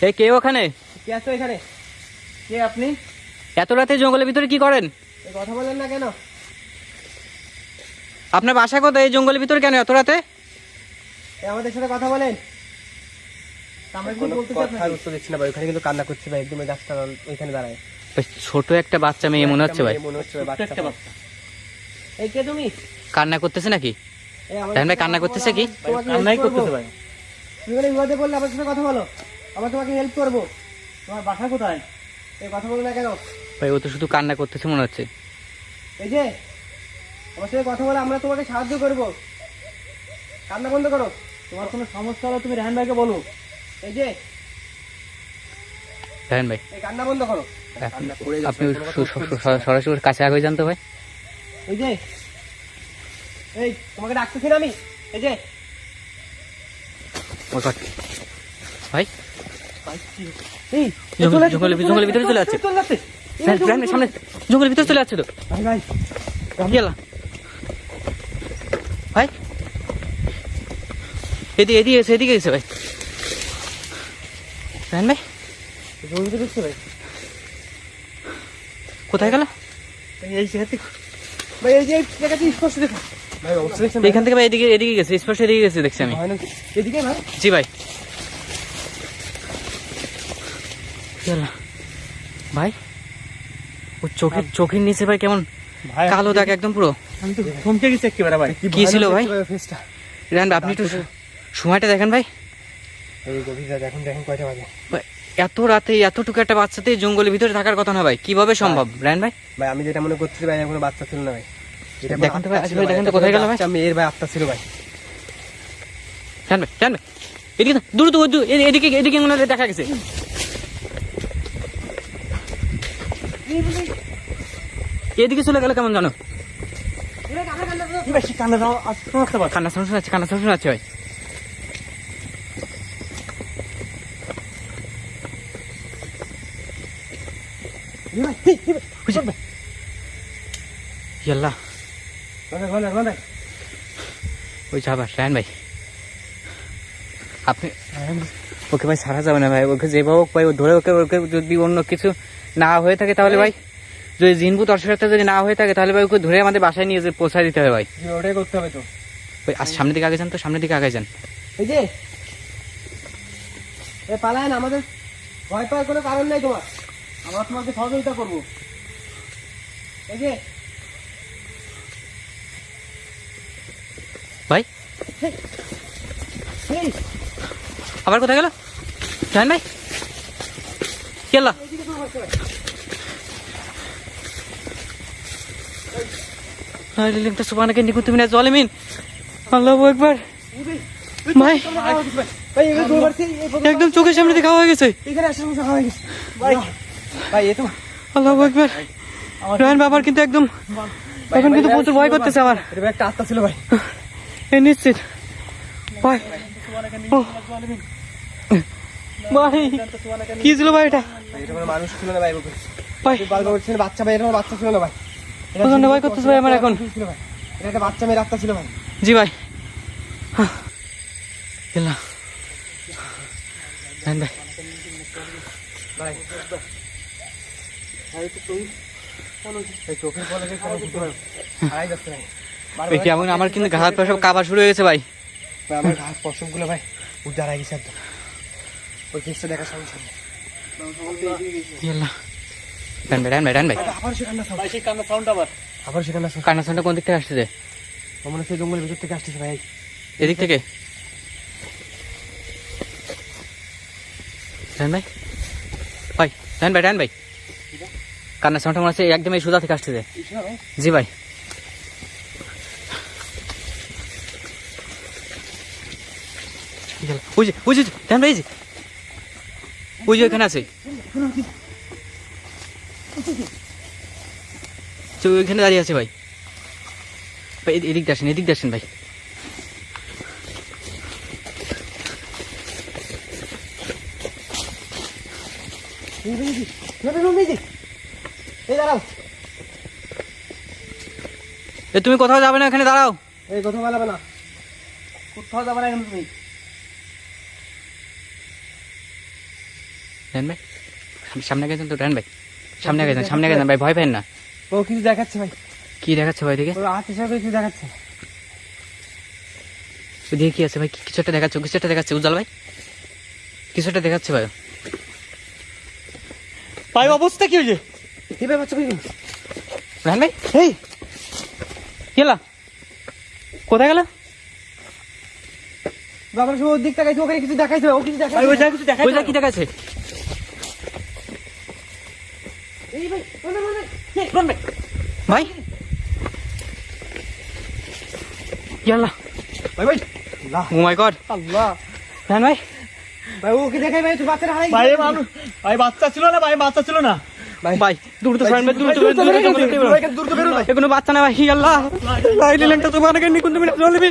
এই কে ওখানে? কে আছো এখানে? কে আপনি? এত রাতে জঙ্গলের ভিতরে কি করেন? কথা বলেন না কেন? আপনার বাসা কোথায়? এই জঙ্গলের ভিতরে কেন এত রাতে? আমাদের সাথে কথা বলেন। আমরা কি বলতে চাই আপনাকে? উত্তর দিচ্ছি না ভাই, ওখানে কিন্তু কান্না করছে ভাই, একদম গাছটা ওইখানে দাঁড়ায়। ছোট একটা বাচ্চা মেয়ে মনে হচ্ছে ভাই। মনে হচ্ছে বাচ্চা। এই কে তুমি? কান্না করতেছে নাকি? রায়হান ভাই কান্না করতেছে কি? কান্নাই করতেছে ভাই। তুমি বলে বিপদে পড়লে আমার সাথে কথা বলো, আমরা তোমাকে হেল্প করবো। তোমার বাসা কোথায়? এই কথা বলো না কেন ভাই? ও তো শুধু কান্না করতেছে মনে হচ্ছে। এই যে আমার সাথে কথা বলে আমরা তোমাকে সাহায্য করবো, কান্না বন্ধ করো। তোমার কোনো সমস্যা হলে তুমি রায়হান ভাইকে বলো। এই যে রায়হান ভাই এই কান্না বন্ধ করো। আপনি সরাসরি কাছে আগে যান তো ভাই। এই যে এই তোমাকে ডাকতেছি না আমি। এই যে ভাই এই জঙ্গলের ভিতরে চলে যাচ্ছে। সামনে জঙ্গলের ভিতরে চলে যাচ্ছে তো ভাই ভাই গেলা ভাই। এদিকে এসে ভাই। রায়হান ভাই জঙ্গলে ঢুকছে ভাই। কোথায় গেল? এই জায়গাতে ভাই, এই যে জায়গাতে স্পষ্ট দেখা ভাই। অবশ্যই এখান থেকে ভাই এদিকে গেছে, স্পষ্ট এদিকে গেছে দেখছি আমি। এদিকে ভাই। জি ভাই। ভাই ও চোখের নিচে ভাই কেমন কালো দাগ একদম পুরো। আমি তো থমকে গেছি একেবারে ভাই। কি ছিল ভাই? রায়হান ভাই আপনি একটু সময়টা দেখেন ভাই। এই গভীর রাত, এখন দেখেন কয়টা বাজে। এত রাতে এতটুকু একটা বাচ্চাতে জঙ্গলের ভিতরে থাকার কথা না ভাই, কিভাবে সম্ভব রায়হান ভাই? ভাই আমি যেটা মনে করছি ভাই, কোনো বাচ্চা ছিল না ভাই। দেখেন তো ভাই, আসলে দেখেন তো কোথায় গেল ভাই? মেয়ের ভাই আত্মা ছিল ভাই। রায়হান ভাই এদিকে দূর এদিকে মনে হয় দেখা গেছে। এদিকে চলে গেল কেমন জানো? কান্না সাউন্ড শোনাচ্ছে ভাই। ইয়াল্লাহ ওই যাবার রায়হান ভাই আপনি ওকে ভাই ছাড়া যাবে না ভাই। ওকে যেভাবে হোক ভাই ধরে ওকে যদি অন্য কিছু না হয়ে থাকে তাহলে ভাই, যদি জিনভূত অসুস্থতা যদি না হয়ে থাকে তাহলে ভাই ওকে ধরে আমাদের বাসায় নিয়ে যে পৌঁছায় দিতে হবে ভাই। ওটাই করতে হবে তো। ওই আর সামনের দিকে আগে যান তো, সামনের দিকে আগে যান। এই যে পালায়েন, আমাদের ভয় পাওয়ার কোনো কারণ নাই তোমার। আমরা তোমাকে সহযোগিতা করবো। এই যে ভাই আবার কোথায় গেল রায়হান ভাই? কি আল্লাহ সুবহানাকা ইন্নী কুনতু মিনাজ জালিমিন। আল্লাহু আকবার। ভাই একদম চোখের সামনে দিয়ে খাওয়া হয়ে গেছে। আল্লাহু আকবার। রায়হান বাবার কিন্তু একদম এখন কিন্তু প্রচুর ভয় করতেছে আমার। একটা আত্মা ছিল ভাই, এই নিশ্চিত ভাই। ভাই কি ছিল ভাই? এটা মানুষ ছিল না ভাই। ভাই বাচ্চা ভাই, এরকম বাচ্চা ছিল না ভাই। প্রচন্ড ভয় করতেছে ভাই আমার এখন। এটা একটা বাচ্চা মেয়ের আত্মা ছিল ভাই। জি ভাই। রায়হান ভাই কেমন আমার কিন্তু ঘাত পা সব কাঁপা শুরু হয়ে গেছে ভাই। আমার ঘাট পশম গুলো ভাই উদ্ধার হয়ে গেছে একদম। ওই কেসটা দেখার সঙ্গে সঙ্গে রায়হান ভাই আবার সেখানে কান্না সাউন্ডটা কোন দিক থেকে আসতেছে? মনে হচ্ছে জঙ্গলের ভিতর থেকে আসতেছে ভাই। এদিক থেকে? রায়হান ভাই কান্না সাউন্ডটা মনে হচ্ছে একদম এই সুদা থেকে আসতেছে। জি ভাই। বুঝি রায়হান ভাই, ওই যে ওইখানে আছে, ওইখানে দাঁড়িয়ে আছে ভাই। এদিক দিয়ে আসেন ভাই। তুমি কোথাও যাবে না, এখানে দাঁড়াও। এই কোথাও যাবে না, কোথাও যাবে না তুমি। রেহান ভাই সামনে গেছেন তো, রেহান ভাই সামনে গেছেন ভাই, ভয় পেন না। ও কিছু দেখাচ্ছে ভাই, কি দেখাচ্ছে ভাই দেখে? ও হাতে সাথে কিছু দেখাচ্ছে। ওদিকে কি আছে ভাই? কিছু একটা দেখাচ্ছে উজ্জ্বল ভাই, কিছু একটা দেখাচ্ছে ভাই। ভাই অবস্থা কি হয়েছে? কি ভাই বাচ্চা কই? রেহান ভাই এই গেলা কোথায় গেল? বাবার সব ওর দিক তাকাইছে, ওখানে কিছু দেখাইছে, ও কিছু ভাই ওই দেখাইছে। জায়গায় কিছু দেখাচ্ছে, ওই জায়গায় কি দেখাচ্ছে? এই ভাই ওনা ওনা ভাই ইয়াল্লা, ভাই ভাই আল্লাহ ও মাই গড, আল্লাহ রেহান ভাই ভাই ও কি দেখাই ভাই? তুই বাচ্চাটা হারাই ভাই মানুষ, ভাই বাচ্চা ছিল না, ভাই বাচ্চা ছিল না। ভাই দূর তো সরেন ভাই, দূর তো দূর তো বেরো ভাই। কোনো বাচ্চা না ভাই। আল্লাহ লাই লিলেনটা তোমার আগে নিকুন তুমি চলবি